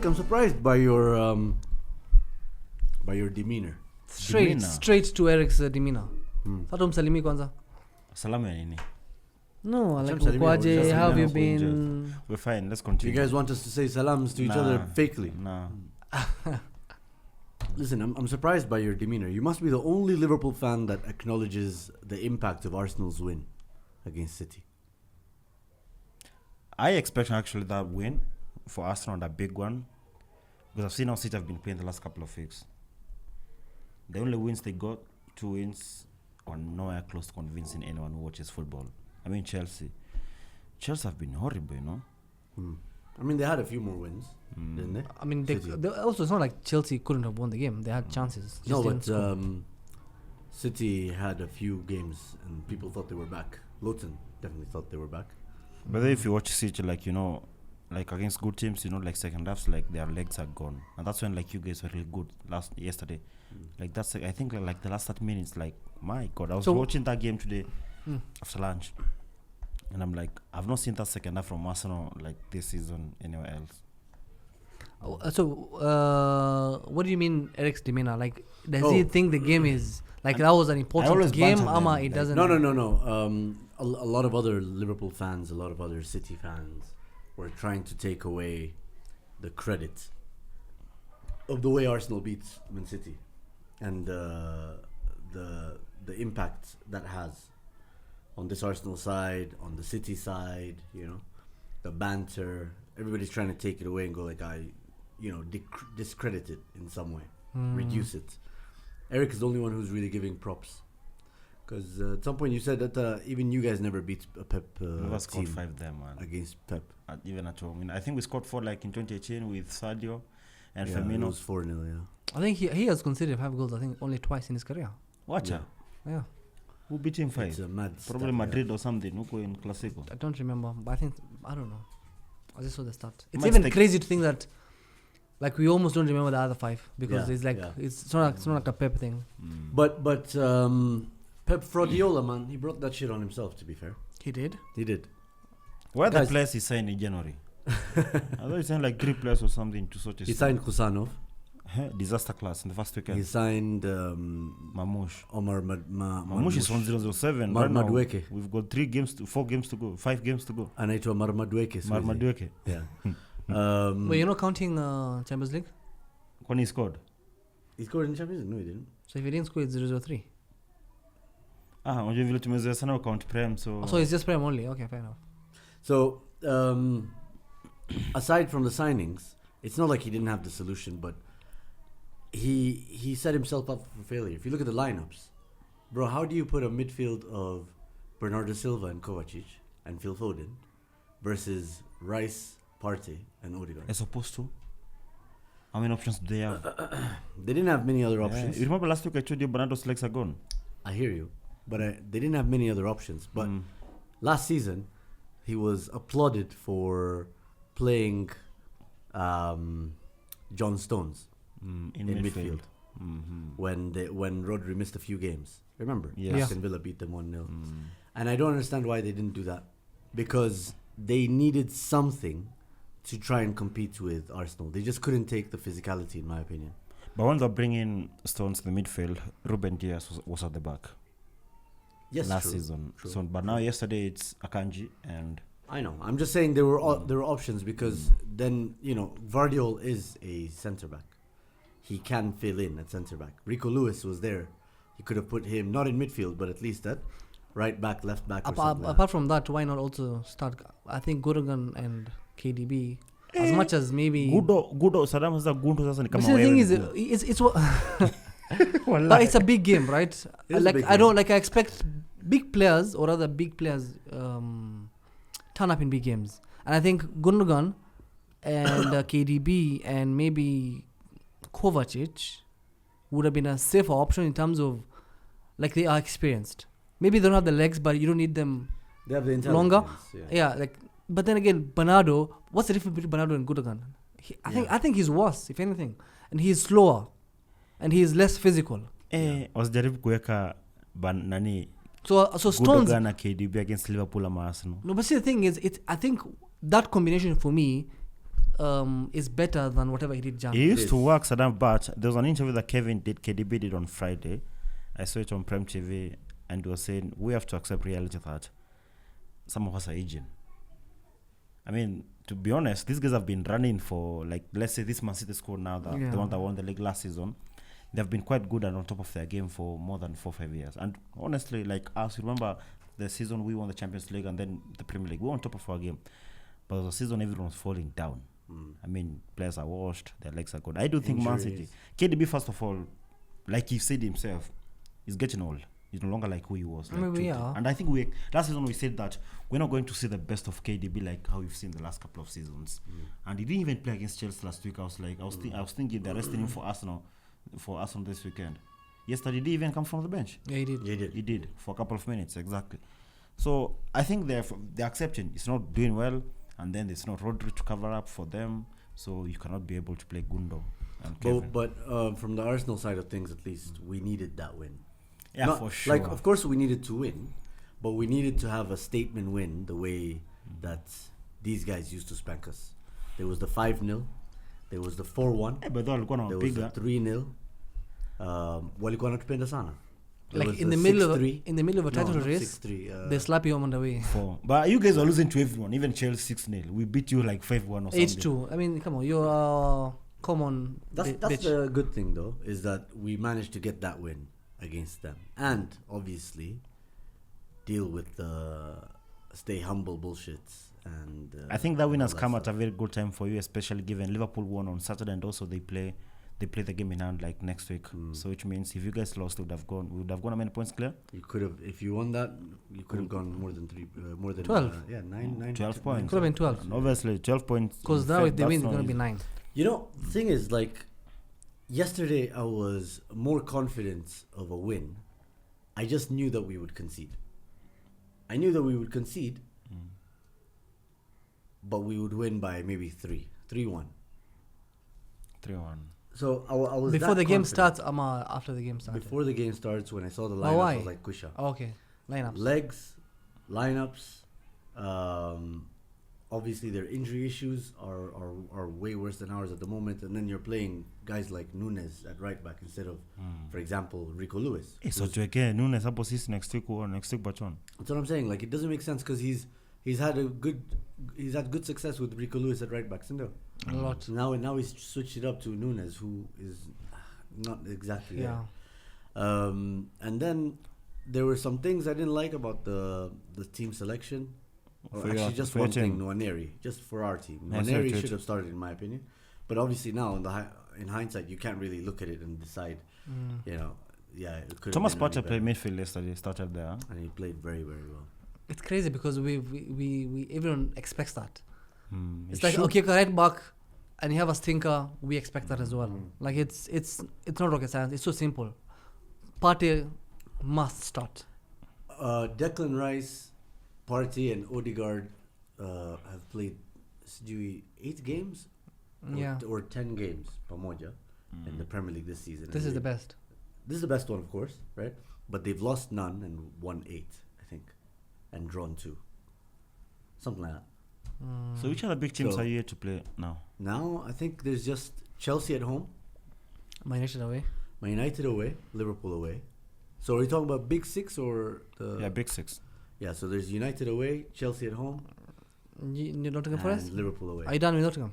I'm surprised by your demeanor. Straight to Eric's demeanor. Sasa umsalimi kwanza. Salamu ya nini? No, like Msalimia, ukwaje, how have you just been? We're fine. Let's You continue. guys want us to say salams to each other fakely? Nah. Listen, I'm surprised by your demeanor. You must be the only Liverpool fan that acknowledges the impact of Arsenal's win against City. I expect actually that win for Arsenal, that big one, because I've seen how City have been playing the last couple of weeks. The only wins they got, 2 wins, are nowhere close to convincing anyone who watches football. I mean Chelsea. Chelsea have been horrible, you know. I mean, they had a few more wins, didn't they? I mean, they also, it's not like Chelsea couldn't have won the game. They had chances. No, Just but didn't score. City had a few games and people thought they were back. Luton definitely thought they were back. But then if you watch City, like, you know, like against good teams, you know, like second halves, like their legs are gone. And that's when, like, you guys were really good yesterday. Like, that's, I think, like the last 30 minutes, like, my God, I was watching that game today after lunch. And I'm like, I've not seen that second half from Arsenal, like, this season anywhere else. So, what do you mean Eric's demeanor? Like, does he think the game is, like, that was an important game? Ama, it doesn't... No. A lot of other Liverpool fans, a lot of other City fans were trying to take away the credit of the way Arsenal beats Man City and the impact that has on this Arsenal side, on the City side, you know, the banter. Everybody's trying to take it away and go like, discredit it in some way, reduce it. Eric is the only one who's really giving props. Because at some point you said that even you guys never beat a Pep Never scored team 5 there, man. against Pep. Even at home. I mean, I think we scored 4 like in 2018 with Sadio and It Firmino. was 4-0, yeah. I think he has conceded 5 goals, I think, only twice in his career. Watch Yeah. out. Yeah. Who beat him 5? It's a mad Probably stat, Madrid or something. Who go in Clasico? I don't remember, but I don't know. I just saw the start. It's Might even take- crazy to think that, like, we almost don't remember the other 5 because Yeah, it's like yeah. it's not like a Pep thing. But Pep Fraudiola, man, he brought that shit on himself, to be fair. He did. He did. Where are the Guys- players he signed in January? I thought he signed like 3 players or something to sort He signed Kusanov. disaster class in the first weekend. He signed Mamouche. Omar Mamouche is 1-0-7 right now. Marmadueke. We've got 4 games to go, 5 games to go. Anaitwa Marmadueke. Marmadueke. Yeah. Wait, you're not counting Champions League? When he scored. He scored in Champions League? No, he didn't. So if he didn't score, it's 0-3. Unajua vile tumezoea sana count prem, so So it's just Prem only. Okay, fair enough. So, aside from the signings, it's not like he didn't have the solution, but he set himself up for failure. If you look at the lineups, bro, how do you put a midfield of Bernardo Silva and Kovacic and Phil Foden versus Rice, Partey, and Odegaard? as opposed to how many options do they have? They didn't have many other Yeah. options. You remember last week I told you Bernardo's legs are gone? I hear you, but they didn't have many other options. But last season, he was applauded for playing John Stones In midfield. When Rodri missed a few games. Remember? Yes. Yeah. Aston Villa beat them 1-0. And I don't understand why they didn't do that. Because they needed something to try and compete with Arsenal. They just couldn't take the physicality, in my opinion. But when they're bringing Stones to the midfield, Ruben Diaz was at the back Yes, last true, season. true. So, but now yesterday it's Akanji and I know. I'm just saying there were options because then, Vardiol is a centre-back. He can fill in at centre-back. Rico Lewis was there. He could have put him, not in midfield, but at least at right back, left back, or something like Apart from that, why not also start? I think Gundogan and KDB, as much as maybe. Gudo Saddam sasa Gundu sasa ni But kama see, the thing wewe is, it's what. But it's a big game, right? It is a Like big I don't game. like. I expect big players, or rather big players, turn up in big games, and I think Gundogan and KDB and maybe Kovacic would have been a safer option in terms of, like, they are experienced. Maybe they don't have the legs, but you don't need them They have the longer. intelligence. Yeah, like. But then again, Bernardo. What's the difference between Bernardo and Gundogan? I think he's worse, if anything, and he's slower, and he's less physical. wasijaribu kuweka nani So Stones. Gundogan na KDB against Liverpool ama Arsenal. No, but see, the thing is, I think that combination for me, is better than whatever he did Jan. It used to Yes. work, Saddam, but there was an interview that KDB did on Friday. I saw it on Prem TV, and he was saying, we have to accept reality that some of us are aging. I mean, to be honest, these guys have been running for, like, let's say this Man City squad now, the one that won the league last season. They've been quite good and on top of their game for more than 4-5 years. And honestly, like us, remember the season we won the Champions League and then the Premier League, we were on top of our game. But the season everyone was falling down. I mean, players are washed, their legs are good. I do think Man City, KDB, first of all, like he said himself, is getting old. He's no longer like who he was. Like Maybe, yeah. And I think last season we said that we're not going to see the best of KDB like how we've seen the last couple of seasons. And he didn't even play against Chelsea last week. I was thinking they're resting him for Arsenal this weekend. Yesterday, he didn't even come from the bench. Yeah, he did. He did for a couple of minutes, exactly. So I think they're accepting it's not doing well, and then there's not Rodri to cover up for them, so you cannot be able to play Gundo and Kevin. But from the Arsenal side of things, at least, we needed that win. Yeah, for sure. Like, of course, we needed to win, but we needed to have a statement win the way that these guys used to spank us. There was the 5-0, there was the 4-1, Yeah, but they're going there to was the bigger. 3-0. Walikuwa wanatupenda sana. There Like was in the the middle 6-3. of a title not race, 6-3, they slap you on the way. But you guys are losing to everyone, even Chelsea 6-0. We beat you like 5-1 or something. H2. I mean, come on, you're common. That's bitch. the good thing, though, is that we managed to get that win against them, and obviously deal with the stay humble bullshits. And I think that win all has come stuff. at a very good time for you, especially given Liverpool won on Saturday, and also they play the game in hand like next week. So which means if you guys lost, we would have gone how many points clear? You could have, if you won that, you could have gone more than 12. Yeah, 9, 12 points. Could have been 12. And obviously 12 points. Because in now fact, if they that's win, it's not going to be easy. 9. You know, the thing is, like, yesterday I was more confident of a win. I just knew that we would concede. I knew that we would concede, but we would win by maybe 3-1. 3-1. So I was Before that the game confident. starts, after the game starts. Before the game starts, when I saw the lineup, why? I was like, Kusha. Oh, okay. Lineups. Legs, lineups, obviously their injury issues are way worse than ours at the moment, and then you're playing guys like Nunes at right back instead of, for example, Rico Lewis. So tuweke Nunes hapo sisi next week bachon. That's what I'm saying. Like, it doesn't make sense because he's had good success with Rico Lewis at right back, isn't there? A lot. Now he's switched it up to Nunes, who is not exactly Yeah. there. And then there were some things I didn't like about the team selection. Or For actually, your- just for your one thing, team. Nwaneri, just for our team. Yes, Nwaneri right, should have started, in my opinion. But obviously now, in hindsight, you can't really look at it and decide. You know, yeah, it could. Thomas have been Partey really played better. midfield yesterday, started there. And he played very, very well. It's crazy because we everyone expects that. It's He like, should- okay, right back, and you have a stinker, we expect that as well. Like, it's not rocket science, it's so simple. Partey must start. Declan Rice, Partey, and Odegaard have played 8 games or 10 games pamoja in the Premier League this season. This And is the they- best. This is the best one, of course, right? But they've lost none and won 8, I think, and drawn 2, something like that. So which other big teams So- are you here to play now? Now I think there's just Chelsea at home, Man United away. Man United away, Liverpool away. So are you talking about Big 6 or the? Yeah, big 6. Yeah. So there's United away, Chelsea at home, Nottingham and Forest? Liverpool away. Are you done with Nottingham?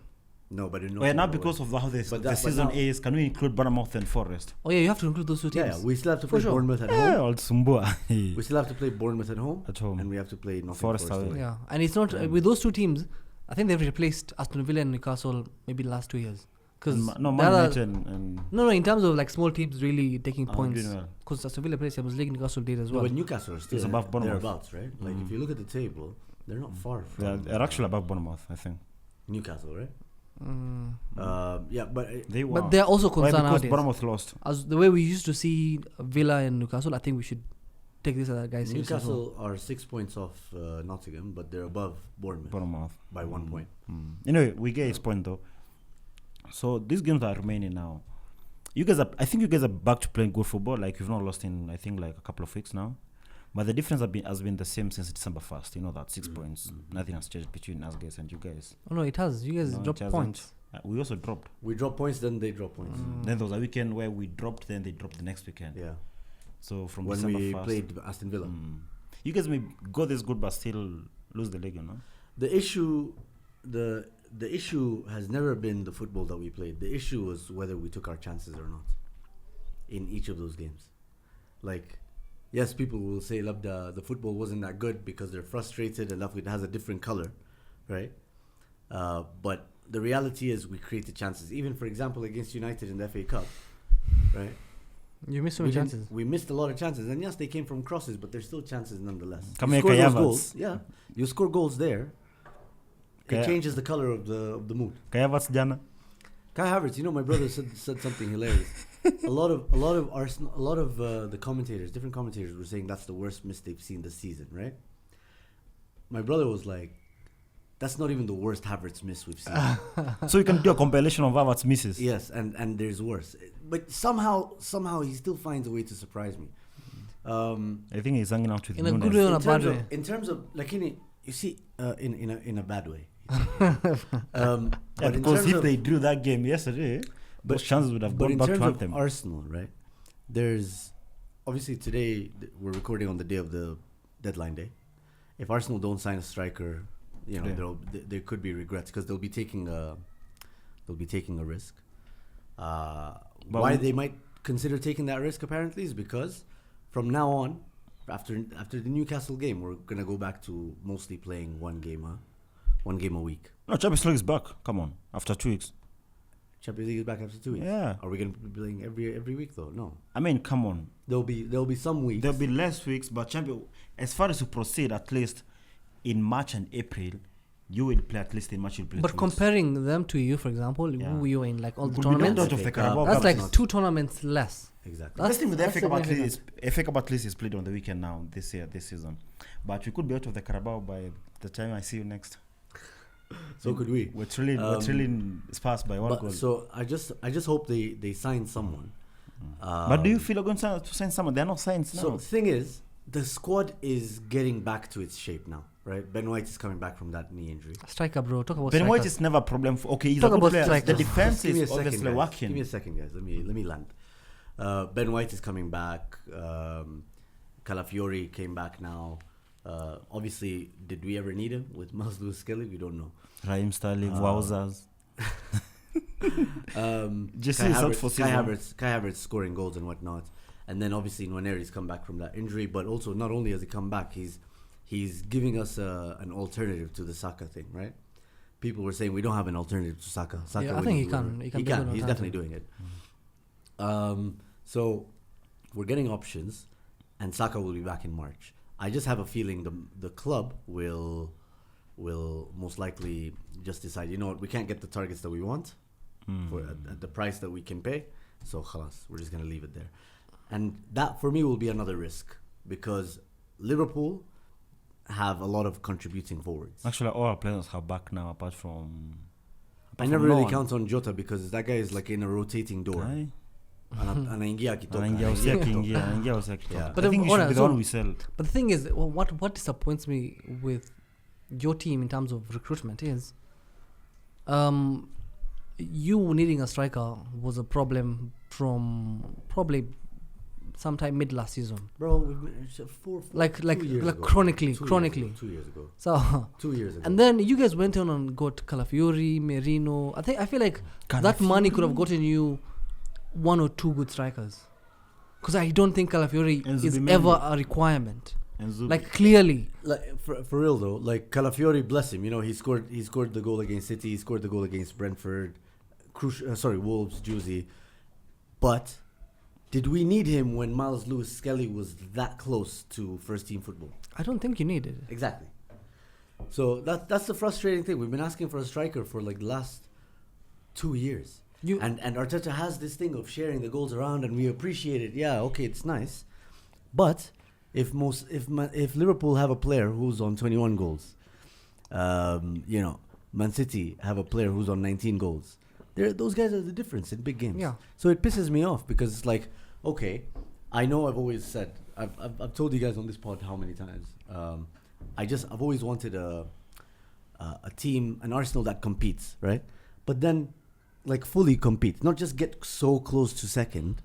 No, but in Well, now Nottingham because away. of how But the but season now- is, can we include Bournemouth and Forest? Oh yeah, you have to include those two teams. Yeah, we still have to For play sure. Bournemouth at Yeah, home. old Sumbua. We still have to play Bournemouth at home, At home. and we have to play Nottingham Forest Forest away. away. Yeah, and it's not with those two teams. I think they've replaced Aston Villa and Newcastle maybe the last 2 years. Because No, Man United and no, in terms of like small teams really taking Oh, points. doing well. Because Aston Villa plays Champions League, Newcastle did as No, well. but Newcastle are still It's above Bournemouth. thereabouts, right? Like if you look at the table, they're not far from. they're actually above Bournemouth, I think. Newcastle, right? Mm. Yeah, but They won. But they're also Why? concerned Because nowadays. Bournemouth lost. As the way we used to see Villa and Newcastle, I think we should take this other guys seriously as well. Newcastle are 6 points off Nottingham, but they're above Bournemouth Bournemouth. by 1 point. Anyway, we get his point though. So these games are remaining now. I think you guys are back to playing good football. Like you've not lost in, I think, like a couple of weeks now. But the difference has been the same since December 1st. You know that 6 points. Nothing has changed between us guys and you guys. Oh no, it has. You guys No, it dropped hasn't. points. We also dropped. We drop points, then they drop points. Then there was a weekend where we dropped, then they dropped the next weekend. Yeah. So from When December we 1st, played Aston Villa. you guys may go this good but still lose the league, you know? The issue, the issue has never been the football that we played. The issue was whether we took our chances or not in each of those games. Like, yes, people will say the football wasn't that good because they're frustrated and it has a different color, right? But the reality is we created chances. Even, for example, against United in the FA Cup, right? You missed so many chances. We missed a lot of chances. And yes, they came from crosses, but they're still chances nonetheless. Come You here, score Kai those Havertz. goals. Yeah, you score goals there. Kai- It changes the color of the mood. Kai Havertz, Jana? Kai Havertz, you know, my brother said something hilarious. a lot of Arsenal, a lot of the commentators, different commentators, were saying that's the worst miss they've seen this season, right? My brother was like, "That's not even the worst Havertz miss we've seen." So you can do a compilation of Havertz misses. Yes, and there's worse, but somehow he still finds a way to surprise me. I think he's hanging out with In a Nunes. good way or in a In bad terms way? of, in terms of like you see, in a bad way. Yeah, But in because terms if of- they drew that game yesterday, those chances would have But gone in back to terms of Anthem. Arsenal, right? There's obviously today we're recording on the day of the deadline day. If Arsenal don't sign a striker, you know, there could be regrets because they'll be taking a risk. Why they might consider taking that risk apparently is because from now on, after the Newcastle game, we're gonna go back to mostly playing one game a week. No, Champions League is back. Come on, after 2 weeks. Champions League is back after 2 weeks. Yeah. Are we gonna be playing every week though? No. I mean, come on. There'll be some weeks. There'll be less weeks, but as far as you proceed, at least in March and April, you will play at least in March. You'll play. But 2 weeks. comparing them to you, for example, Yeah. who you in like all the We'll be knocked tournaments, out of the FA Cup. Carabao that's Cup. like not- 2 tournaments less. Exactly. The best thing with the That's FA Cup at significant. least is FA Cup at least is played on the weekend now this season, but we could be out of the Carabao by the time I see you next. So could we. We're trailing Spurs by one goal. So I just hope they sign someone. But do you feel you're going to sign someone? They're not signed now. So the thing is, the squad is getting back to its shape now, right? Ben White is coming back from that knee injury. Striker, bro. Talk about Ben strikers. White is never a problem. Okay, he's Talk a good about player. strikers. The defense Just give me a is second, obviously guys. working. Give me a second, guys. Let me land. Ben White is coming back. Calafiori came back now. Obviously, did we ever need him with Miles Lewis-Skelly? We don't know. Raheem Sterling, Wowzers. Just Kai is out Havertz, for Kai season. Havertz scoring goals and whatnot, and then obviously Nwaneri's come back from that injury. But also, not only has he come back, he's giving us an alternative to the Saka thing, right? People were saying we don't have an alternative to Saka. Saka Yeah, I will think do he can. whatever. He can He be an can. He's definitely alternative. doing it. So we're getting options, and Saka will be back in March. I just have a feeling the club will most likely just decide, you know what, we can't get the targets that we want at the price that we can pay, so khalas, we're just going to leave it there. And that for me will be another risk because Liverpool have a lot of contributing forwards. Actually, all our players are back now, apart from. I never really Nolan. count on Jota because that guy is like in a rotating door. Aye. Anaingia akitoka, Anaingia anaingia usiaki, akitoka. anaingia usiaki. Yeah. But I think then, he should alright, be the so- one we sell. But the thing is, what disappoints me with your team in terms of recruitment is, you needing a striker was a problem from probably sometime mid last season. Bro, we've been, Like 2 years ago. chronically. 2 years ago. So 2 years ago. and then you guys went on and got Calafiori, Merino. I feel like that money could have gotten you 1 or 2 good strikers. Because I don't think Calafiori And is Zubimendi. ever a requirement. And Zubi. Like clearly. Like for real though, like Calafiori, bless him. You know, he scored the goal against City. He scored the goal against Brentford. Wolves, Juicy. But did we need him when Miles Lewis-Skelly was that close to first team football? I don't think you need it. Exactly. So that's the frustrating thing. We've been asking for a striker for like the last 2 years. And Arteta has this thing of sharing the goals around, and we appreciate it. Yeah, okay, it's nice. But if Liverpool have a player who's on 21 goals, you know, Man City have a player who's on 19 goals. Those guys are the difference in big games. Yeah. So it pisses me off because it's like, okay, I know I've always said, I've told you guys on this pod how many times. I've always wanted a team, an Arsenal that competes, right? But then, like, fully compete, not just get so close to second,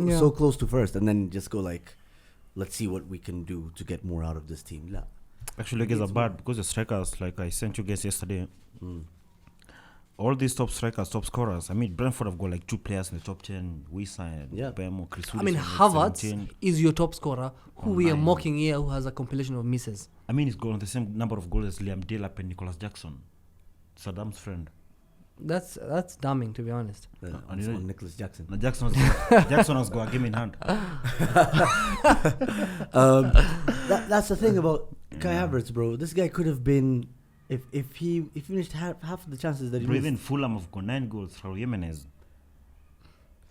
so close to first, and then just go like, let's see what we can do to get more out of this team. La. Actually, you guys are bad because the strikers, like I sent you guys yesterday, all these top strikers, top scorers. I mean, Brentford have got like 2 players in the top 10. We signed Bemo, Chris I mean, Willis, Havertz is your top scorer, who we are mocking here, who has a compilation of misses. I mean, he's got the same number of goals as Liam Delap and Nicholas Jackson, Saddam's friend. That's damning, to be honest. And you know, Nicholas Jackson. No, Jackson has got a game in hand. That's the thing about Kai Havertz, bro. This guy could have been, if he finished half of the chances that he missed. Even Fulham have got 9 goals through Jimenez.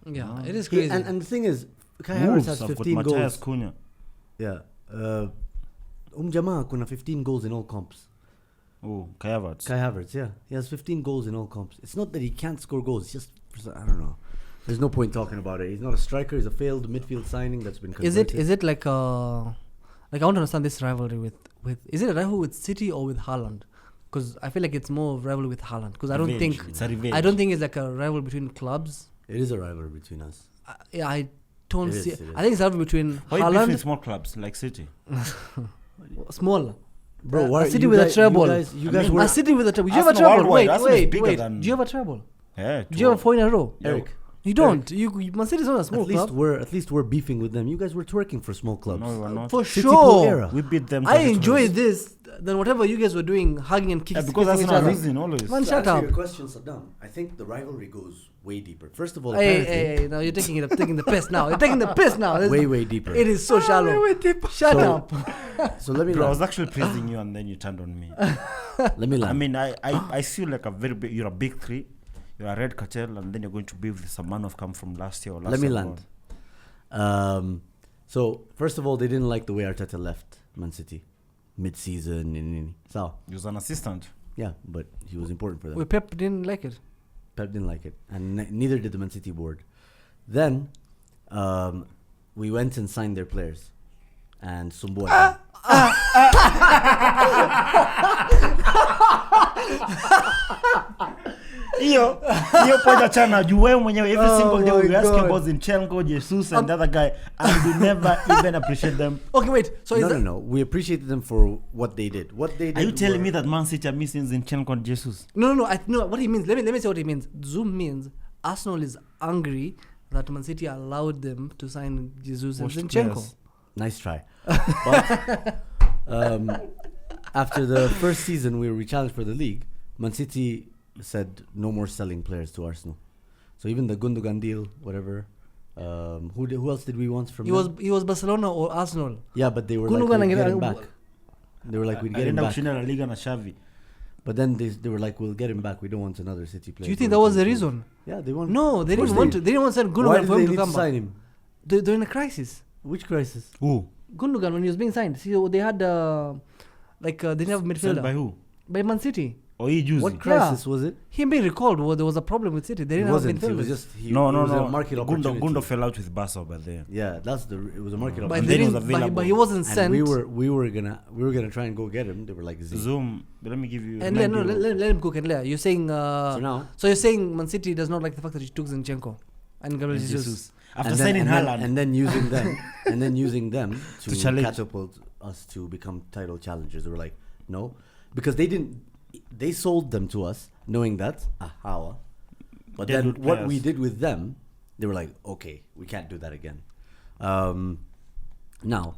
Yeah, it is crazy. And the thing is, Kai Havertz has 15 goals. Cunha. Yeah. Jamaa kuna 15 goals in all comps. Oh, Kai Havertz. Kai Havertz, yeah. He has 15 goals in all comps. It's not that he can't score goals. It's just, I don't know. There's no point talking about it. He's not a striker. He's a failed midfield signing that's been converted. Is it like I want to understand this rivalry with is it a rivalry with City or with Haaland? Because I feel like it's more of a rivalry with Haaland. Because I don't think it's like a rivalry between clubs. It is a rivalry between us. I don't see. I think it's a rivalry between Why Haaland. between small clubs like City? Small. Bro, why a City with a treble. You guys were a City with a treble. Do you have a Arsenal treble? worldwide, Wait. Arsenal is bigger Do than- you have a treble? Yeah. Do you have 4 in a row? Eric. You don't. Man City's not a small club. At least we're beefing with them. You guys were twerking for small clubs. No, we were not. For City sure. era. We beat them. I 32 enjoy years. this than whatever you guys were doing, hugging and kicking. Because that's each not other. losing always. Man, To shut answer up. your question, Saddam, I think the rivalry goes way deeper. First of all, Hey, now you're taking the piss now. You're taking the piss now. way deeper. It is so shallow. Way Shut So- up. So let me Bro, I land. was actually praising you and then you turned on me. Let me I land. mean, I see you like a very big, you're a big 3. You're a red cartel and then you're going to be with some man who've come from last year or last Let me year land. So first of all, they didn't like the way Arteta left Man City mid-season. So He was an assistant. yeah, but he was important for them. Well, Pep didn't like it. Pep didn't like it, and neither did the Man City board. Then we went and signed their players, and Sumboa. Hiyo poja chana juu wewe mwenyewe every single day we ask God. about Zinchenko, Jesus and the other guy and we never even appreciate them. Okay, wait. So is that, No. We appreciated them for what they did. Are you telling me that Man City are missing Zinchenko and Jesus? No. I know what he means. Let me say what he means. Zoom means Arsenal is angry that Man City allowed them to sign Jesus and Washed Zinchenko. players. Nice try. But after the first season, we were challenged for the league. Man City said no more selling players to Arsenal. So even the Gundogan deal, whatever. Who else did we want from them? He was Barcelona or Arsenal. Yeah, but they were Gundogan like, we'd and- get him back. They were like, we'd get him back. La Liga na Xavi. But then they were like, we'll get him back. We don't want another City player. Do you think that was the reason? Yeah, they want. No, they Of course didn't want to. They didn't want to send Why Gundogan did for they him to need to come sign back. him? They're in a crisis. Which crisis? Who? Gundogan, when he was being signed, see, they had they didn't have midfielder. Sent by who? By Man City. Or he used What crisis was it? Him being recalled, there was a problem with City. They It didn't have wasn't. It midfielders. was just it No. was a market opportunity. Gundo fell out with Barca over there. Yeah, it was a market but, And they then he was didn't, available. but he wasn't opportunity. sent. And we were gonna try and go get him. They were like, Z. Zoom. Let me give you. And remind let him cook and Lea. You're saying So now, so you're saying Man City does not like the fact that he took Zinchenko and Gabriel and Jesus. Jesus. After and signing then, Haaland. and then using them to challenge. catapult us to become title challengers. They were like, no, because they sold them to us knowing that how, but then Deadwood what players. we did with them, they were like, okay, we can't do that again. Now,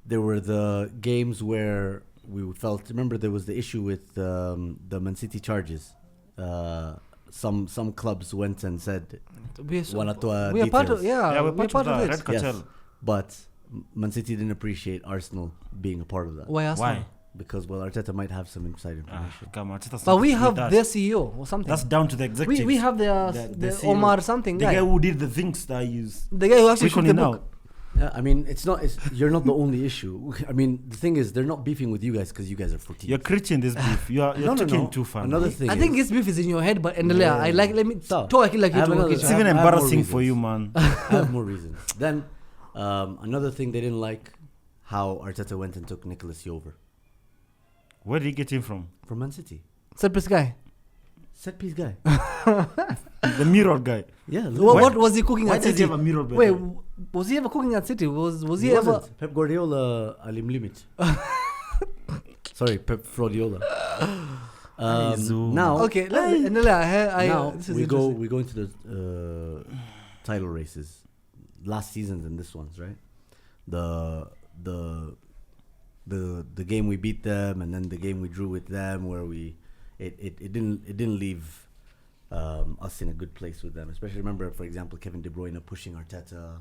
there were the games where we felt. Remember, there was the issue with the Man City charges. Some clubs went and said, We Wanatua are part of details. we're we're part of of that. it. Red cartel. Yes, but Man City didn't appreciate Arsenal being a part of that. Why Arsenal? Why? Because Arteta might have some inside information. Come on, Arteta's But we with have that. their CEO or something. That's down to the executive. we have the CEO. Omar something The guy. guy who did the things that I use. The guy who actually Which took one the now? book. Yeah, I mean, you're not the only issue. I mean, the thing is, they're not beefing with you guys because you guys are 14. You're preaching this beef. You're taking too far. Another thing I think is, his beef is in your head, but let me So, talk like I have you another- It's I even have more embarrassing for reasons. you, man. I have more reasons. Then Another thing they didn't like, how Arteta went and took Nicholas over Where did he get him from? Man City. Set piece guy. Set piece guy. The mirror guy. Yeah. What was he cooking Why at does he City? have a mirror? Wait, was he ever cooking at City? Was he ever? wasn't. Pep Guardiola alim limit. Sorry, Pep Fraudiola. Now, Okay, now this is we interesting. go into the title races, last seasons and this one's, right? The game we beat them, and then the game we drew with them, where it didn't leave us in a good place with them. Especially remember, for example, Kevin De Bruyne pushing Arteta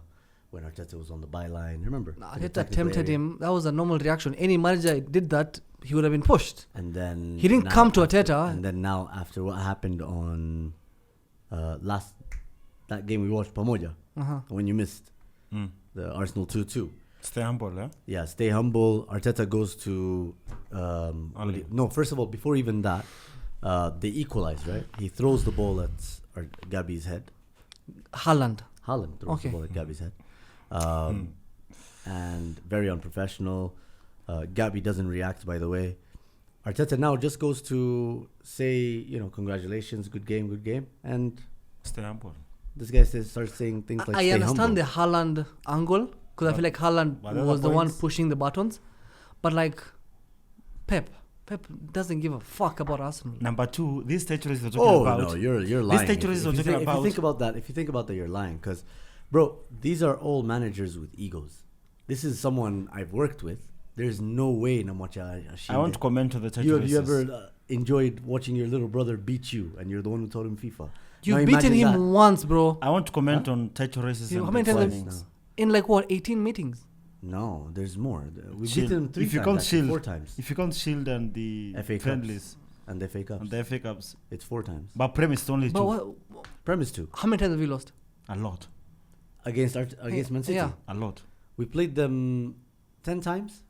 when Arteta was on the byline. Remember? Arteta tempted him. That was a normal reaction. Any manager did that, he would have been pushed. And then He didn't come to Arteta. And then now, after what happened on that game we watched, Pamoja, when you missed the Arsenal 2-2. Stay humble, yeah? Yeah, stay humble. Arteta goes to no. First of all, before even that, they equalize, right? He throws the ball at Gabi's head. Haaland. Haaland throws the ball at Gabi's head, and very unprofessional. Gabi doesn't react, by the way. Arteta now just goes to say, congratulations, good game, and Stay humble. this guy starts saying things like, I stay understand humble. the Haaland angle, because I feel like Haaland was the one pushing the buttons, but like Pep doesn't give a fuck about Arsenal. Number two, these territories we're talking about. No, you're lying. territories we're talking If about. you think about that, you're lying. Because, bro, these are all managers with egos. This is someone I've worked with. There's no way Namacha. I want to comment on the You territories. ever enjoyed watching your little brother beat you, and you're the one who taught him FIFA? You've Now beaten imagine him that. once, bro. I want to comment on title races. How and many the times signings. in like what 18 meetings? No, there's more. We Shield. beat them 3 If you times, can't actually, shield, 4 times. If you can't shield and the FA Cups. friendlies And the FA Cups. and the FA Cups, It's 4 times. but premise only But two. Premise 2. how many times have we lost? A lot, Against Man City. Yeah. a lot. We played them 10 times.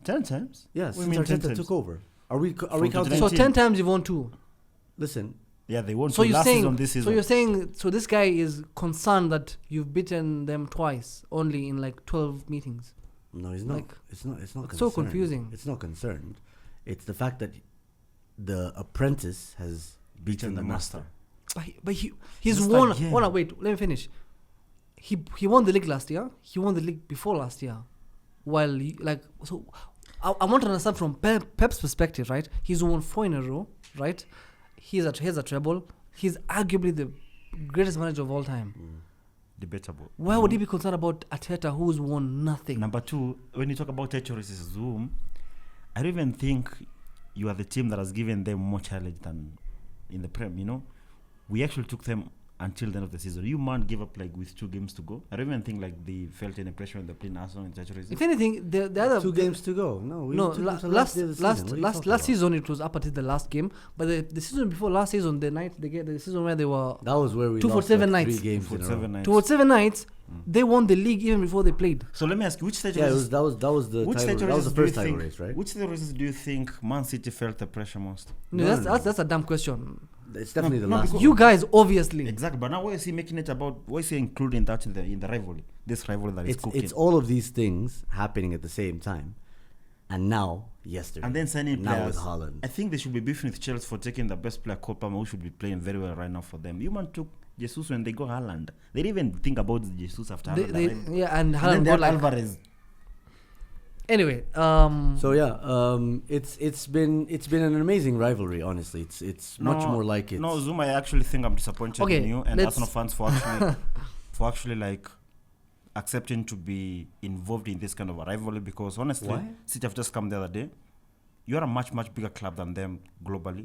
10 times. Yeah, What do you since mean 10 Arteta times? took over. Are we From counting? 2019? So 10 times you've won 2. Listen, Yeah, they won So two you're last saying, season. This season. so you're saying, so this guy is concerned that you've beaten them twice, only in like 12 meetings. no, it's not. Like, It's not it's so concerned. confusing. It's not concerned. It's the fact that the apprentice has beaten the master. He's Just won. again. Wait, let me finish. He won the league last year. He won the league before last year. While I want to understand from Pep's perspective, right? He's won 4 in a row, right? He has a treble. He's arguably the greatest manager of all time. Debatable. Why would he be concerned about Arteta, who's won nothing? Number two, when you talk about territories, Zoom, I don't even think you are the team that has given them more challenge than in the Prem. We actually took them until the end of the season. You man gave up like with 2 games to go. I don't even think like they felt any pressure when they played Arsenal in territories. If anything, the other 2 games to go. No, we no took them to the last day of the season. What are you talking last about? season it was up until the last game, but the season before last season, the season where they were That was where we 2 for lost 7 like nights. 3 games in a row. 7 nights. towards 7 nights, they won the league even before they played. So let me ask you, which Yeah, territories? that was the Which title. That was territories the do you first title think? race, right? Which territories do you think Man City felt the pressure most? No, No, that's a dumb question. It's definitely the No, last. because- You guys obviously. Exactly, but now why is he making it about? Why is he including that in the rivalry? This rivalry that is cooking. It's all of these things happening at the same time, and now yesterday. And then signing now players. with Haaland. I think they should be beefing with Chelsea for taking the best player, Cole Palmer, who should be playing very well right now for them. You man took Jesus when they go Haaland. They didn't even think about Jesus after Haaland. arrived. Yeah, and And then Haaland they got had like. Alvarez. Anyway, So yeah, it's been an amazing rivalry. Honestly, it's much more like it. No, Zoom, I actually think I'm disappointed Okay, in you and let's- Arsenal fans for actually like accepting to be involved in this kind of a rivalry, because honestly, Why? City have just come the other day. You are a much bigger club than them globally.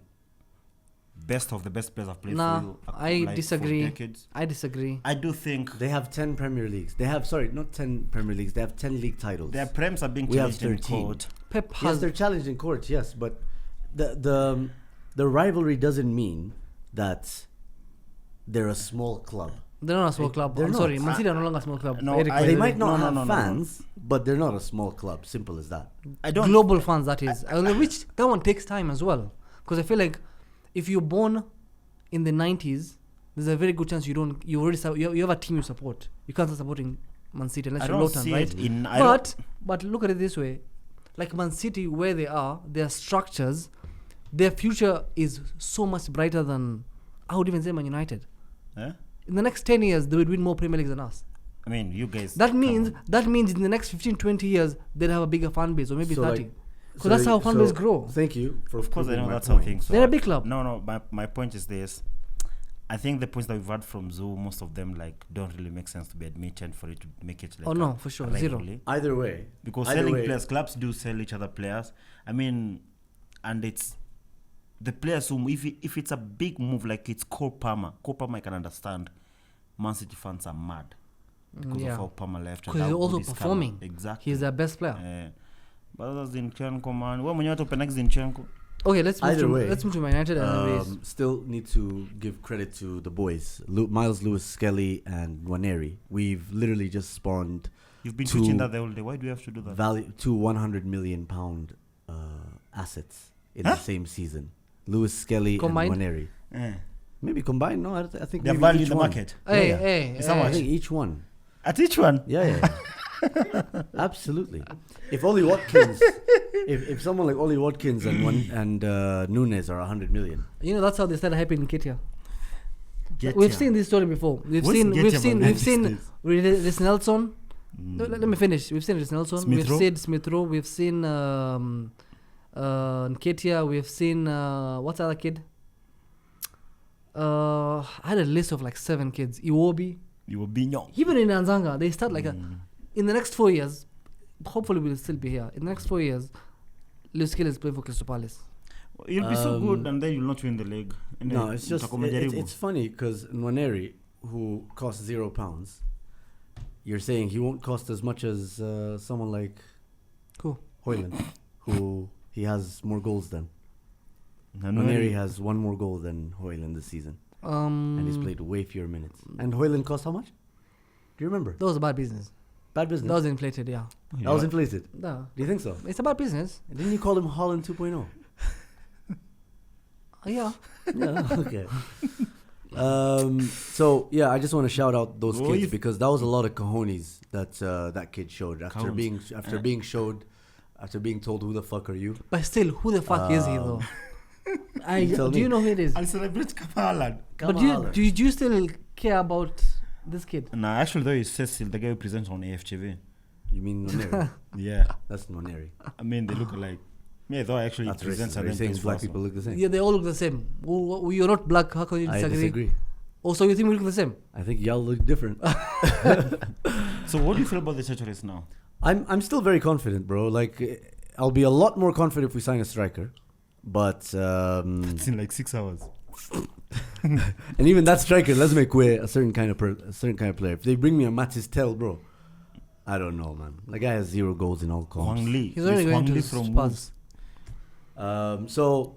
Best of the best players have played Nah, for you. I for disagree. decades. I disagree. I do think They have 10 Premier Leagues. They have not 10 Premier Leagues. They have 10 league titles. their prems are being We have challenged in 13. court. Pep Yes, has. they're challenged in court. Yes, but the rivalry doesn't mean that they're a small club. They're not a small club. they're I'm not. sorry, Man City are no longer a small club. No, Eric, I- They no, might not no, have no, no. fans, but they're not a small club. Simple as that. I don't. global fans, that is. Which that one takes time as well, because I feel like if you're born in the 90s, there's a very good chance you have a team you support. You can't start supporting Man City, unless I you're don't Luton, see right? it in. I don't- But look at it this way, like Man City, where they are, their structures, their future is so much brighter than, I would even say, Man United. Eh? In the next 10 years, they would win more Premier Leagues than us. I mean, you guys. That come means on. in the next 15, 20 years, they'll have a bigger fan base, or maybe So, 30. like, Because that's how fan base grow. Thank you for Of course, I proving know my that's point. how things. They're a are. big club. No. My point is this. I think the points that we've had from Zoo, most of them like don't really make sense to be admitted for it to make it. Like Oh, no, for sure, a zero. rivalry. Either way, Because Either selling way- players, clubs do sell each other players. I mean, and it's the players who, if it's a big move like it's Cole Palmer, I can understand. Man City fans are mad because Yeah. of how Palmer left. and Because he's how also good he's performing. come. Exactly. He's their best player. But that's Zinchenko, man. Wewe mwenyewe tupendaga Zinchenko. Okay, let's Either way, move to Man United anyways. still need to give credit to the boys, Miles Lewis, Skelly, and Nwaneri. We've literally just spawned You've been Two preaching that the whole day. Why do you have to do that? value to 100 million pound assets in the same season. Lewis, Skelly, Combined? and Nwaneri. Eh. Maybe combined. No, I think They're maybe valued in each the one. market. Hey, yeah. hey, It's how hey. I much? think each one. At each one. Yeah. Absolutely. If Ollie Watkins, if someone like Ollie Watkins and Nunes are 100 million, You know, that's how they started hyping Nketiah. Get We've ya. seen this story before. We've What's seen Nketiah, man? Rhys Nelson. No, let me finish. We've seen Rhys Nelson. Smith We've Rowe. seen Smith Rowe. We've seen Nketiah. We've seen what's the other kid? I had a list of like 7 kids. Iwobi. You were being young. Even in Anzanga, they start like in the next 4 years. Hopefully, we'll still be here. In the next 4 years, Lewis Kelly is playing for Crystal Palace. You'll be so good and then you'll not win the league. no, it's just it's funny because Nwaneri, who costs £0, you're saying he won't cost as much as someone like Cool. Hoyland, who he has more goals than. Nwaneri has 1 more goal than Hoyland this season, and he's played way fewer minutes. And Hoyland cost how much? Do you remember? That was a bad business. Bad business. That was inflated, yeah. That was inflated. No, Do you think so? it's a bad business. Didn't you call him Holland 2.0? Yeah. Yeah, okay. So yeah, I just want to shout out those kids because that was a lot of cojones that that kid showed after being told who the fuck are you. But still, who the fuck is he though? tell Do me. you know who it is? I'll celebrate Kapalan. But do you still care about this kid? Nah, actually though, it's Cecil, the guy who presents on AFTV. You mean Nwaneri? Yeah. That's Nwaneri. I mean, they look alike. Yeah, though actually That's presents racist. Are you saying black people look the same? Yeah, they all look the same. You're not black. How can you I disagree? disagree. Also, you think we look the same? I think y'all look different. So what do you feel about the Church race now? I'm still very confident, bro. Like I'll be a lot more confident if we sign a striker, but It's in like 6 hours. and even that striker, let's make way a certain kind of player. If they bring me a Mattis Tell, bro, I don't know, man. The guy has 0 goals in all comps. Wang Lee. He's already This going Wang to Lee Spurs. from Wolves. So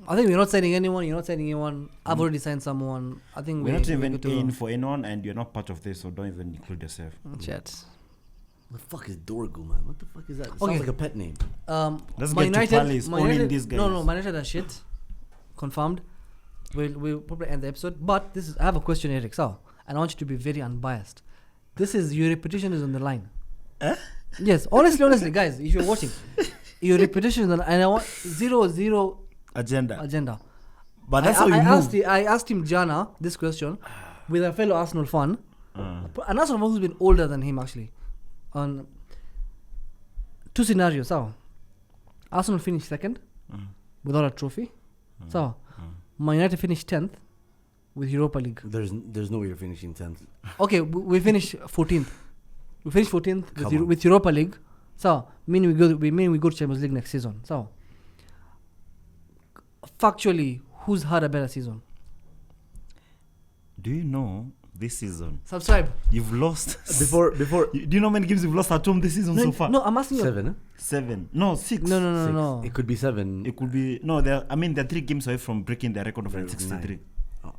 I think we're not signing anyone. You're not signing anyone. I've already signed someone. I think We're not even good to in for anyone, and you're not part of this, so don't even include yourself. Chat. what the fuck is Dorgu, man? What the fuck is that? It Okay. sounds like a pet name. Let's Man get to Palace, Man owning United- these guys. No, Man United are shit. Confirmed. We'll probably end the episode. But I have a question, Eric. So, and I want you to be very unbiased. Your reputation is on the line. Yes, honestly, guys, if you're watching, your reputation is on, and I want zero Agenda. agenda. But that's how you move. I asked him Jana this question with a fellow Arsenal fan, an Arsenal fan who's been older than him actually. On 2 scenarios. So, Arsenal finished second without a trophy. So, Man United finished 10th with Europa League. There's no way you're finishing 10th. Okay, we finished 14th. We finished 14th Come on. with Europa League. So, meaning we go to Champions League next season. So, factually, who's had a better season? Do you know this season Subscribe. you've lost? Before Do you know how many games you've lost at home this season so far? No, I'm asking you. 7, huh? 7. No, 6. No. It could be 7. It could be they're 3 games away from breaking their record of They're 63. Oh.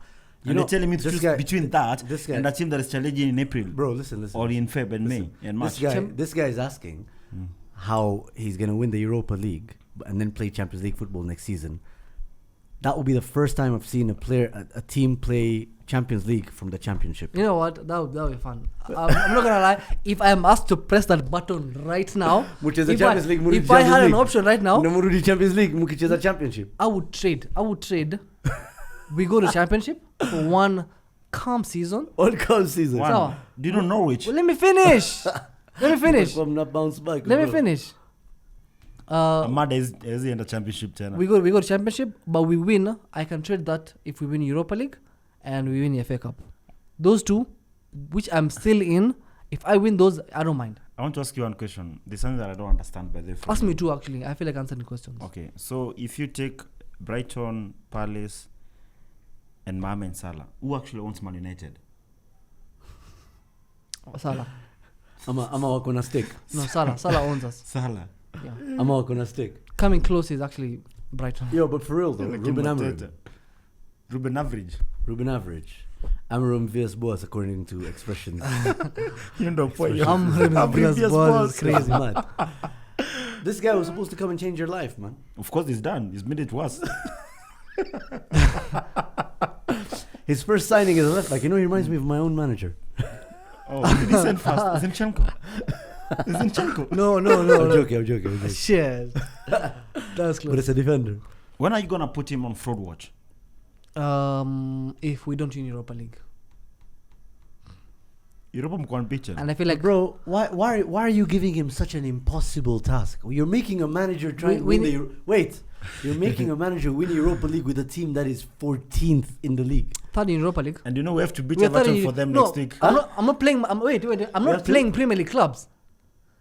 And they're telling me to this choose guy- between that this guy- and a team that is challenging in April Bro, listen. or in Feb and May Listen. and March. This guy is asking how he's gonna win the Europa League and then play Champions League football next season. That will be the first time I've seen a team play Champions League from the Championship. You know what? That would be fun. I'm not gonna lie. If I'm asked to press that button right now, Which is the if Champions League. if I had an option right now, no Murudi Champions League, Mukicheza Championship. I would trade. We go to Championship for one calm season. One calm season. One. So, Do you know Norwich? well, let me finish. I'm not bounce back. Let me finish. Amada is in the championship channel. We go to Championship, but we win. I can trade that if we win Europa League and we win the FA Cup. Those two, which I'm still in. If I win those, I don't mind. I want to ask you one question. There's something that I don't understand by the Ask me two actually. I feel like answering questions. Okay, so if you take Brighton, Palace, and Mohamed Salah, who actually owns Man United? Salah. I'm a walk on a stick. No, Salah. Salah owns us. Salah. Yeah. I'm a walk on a stick. Coming close is actually Brighton. Yo, but for real though, Like Ruben Mateta. Amorim. Ruben Average. Ruben Average. Amorim vs Boas according to expressions. You know, Amorim Boas is crazy. Mad. This guy was supposed to come and change your life, man. Of course, he's done. He's made it worse. His first signing is a left back. You know, he reminds me of my own manager. Oh, who did he send first? Zinchenko. Zinchenko. No. I'm joking. Shit. That's But close. it's a defender. When are you gonna put him on fraud watch? If we don't win Europa League. Europa mkwan pitcher. And I feel like Bro, why are you giving him such an impossible task? You're making a manager try to win the wait. You're making a manager win Europa League with a team that is 14th in the league. third in Europa League. And you know we have to beat We're third Everton in- for them no, next week. I'm not playing. Wait. I'm We not have to- playing Premier League clubs.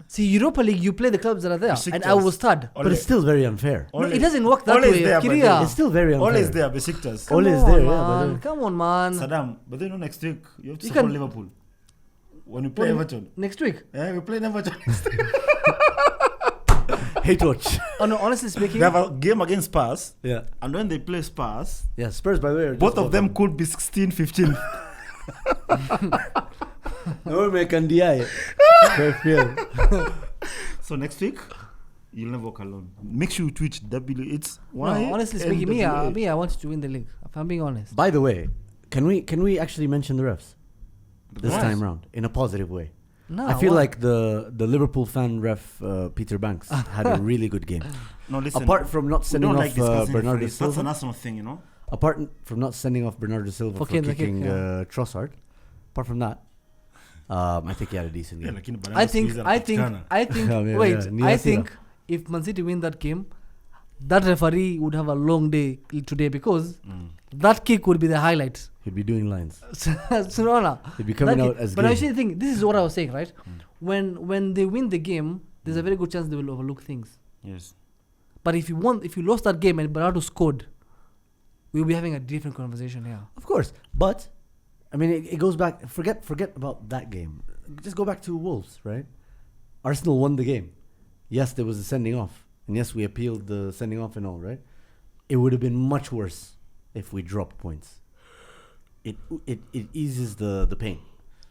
See, Europa League, you play the clubs that are there, and I Besiktas. was third. But it's still very unfair. No, it doesn't work that Ole is way. there, but Kiria. It's still very unfair. Always there, Besiktas. Ole is Come there, on, yeah, but man. Come on, man. Saddam, but then next week you have to You support can- Liverpool. When we play Everton. Next week. Yeah, we play Everton next week. Hate watch. Oh no, honestly speaking, They have a game against Spurs, Yeah. and when they play Spurs, Yeah, Spurs by the way. are both just of them bottom. could be 16, 15. No make NDI. FPL. So next week, you'll never walk alone. Make sure you tweet W. It's no, why. honestly speaking, me, I wanted to win the league. If I'm being honest. By the way, can we actually mention the refs this Refs? time round in a positive way? No, I feel why? like the Liverpool fan ref Peter Banks had a really good game. No, listen. Apart from not we sending don't off like discussing Bernardo referees. That's an Silva. Arsenal thing, you know. Apart from not sending off Bernardo Silva Okay, for the kick, kicking yeah. Trossard. Apart from that, I think he had a decent game. I think. Yeah, Wait, yeah, I Nia think if Man City win that game, that referee would have a long day today because that kick would be the highlight. He'd be doing lines. So, He'd be coming that out kick- as But gay. I actually think this is what I was saying, right? When they win the game, there's a very good chance they will overlook things. Yes. But if you lost that game and Bernardo scored, we'll be having a different conversation here. Of course, but I mean, it goes back. Forget about that game. Just go back to Wolves, right? Arsenal won the game. Yes, there was a sending off, and yes, we appealed the sending off and all, right? It would have been much worse if we dropped points. It eases the pain.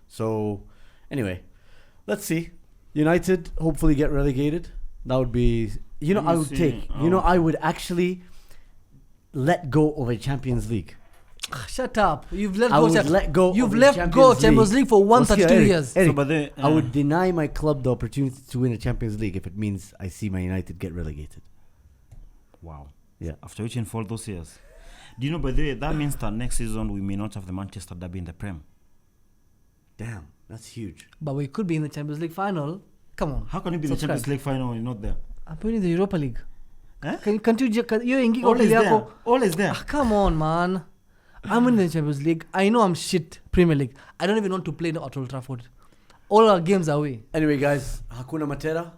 So anyway, let's see. United hopefully get relegated. That would be, you know, Let me I would see. take. You know, I would actually let go of a Champions League. Shut up! You've let I go. would let go. You've of left the go Champions League for Well, see, 132 Eric, years. Eric, So, but then, I would deny my club the opportunity to win a Champions League if it means I see my United get relegated. Wow. Yeah. After waiting for all those years. Do you know, by the way, that means that next season we may not have the Manchester derby in the Prem. Damn, that's huge. But we could be in the Champions League final. Come on. How can it be the Subscribe. Champions League final when you're not there? I'm putting the Europa League. Eh? Can't you you're in All is there. All is there. Come on, man. I'm in the Champions League. I know I'm shit Premier League. I don't even want to play at Old Trafford. All our games are away. Anyway, guys, Hakuna Matera.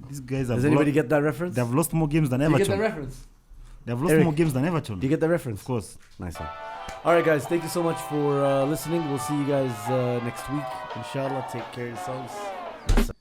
These guys Does have anybody get that reference? they've lost more games than Do you get the Everton. reference? They've lost Eric, more games than Everton. Do you get the reference? Of course. Nice one. All right, guys. Thank you so much for listening. We'll see you guys next week. Inshallah. Take care of yourselves.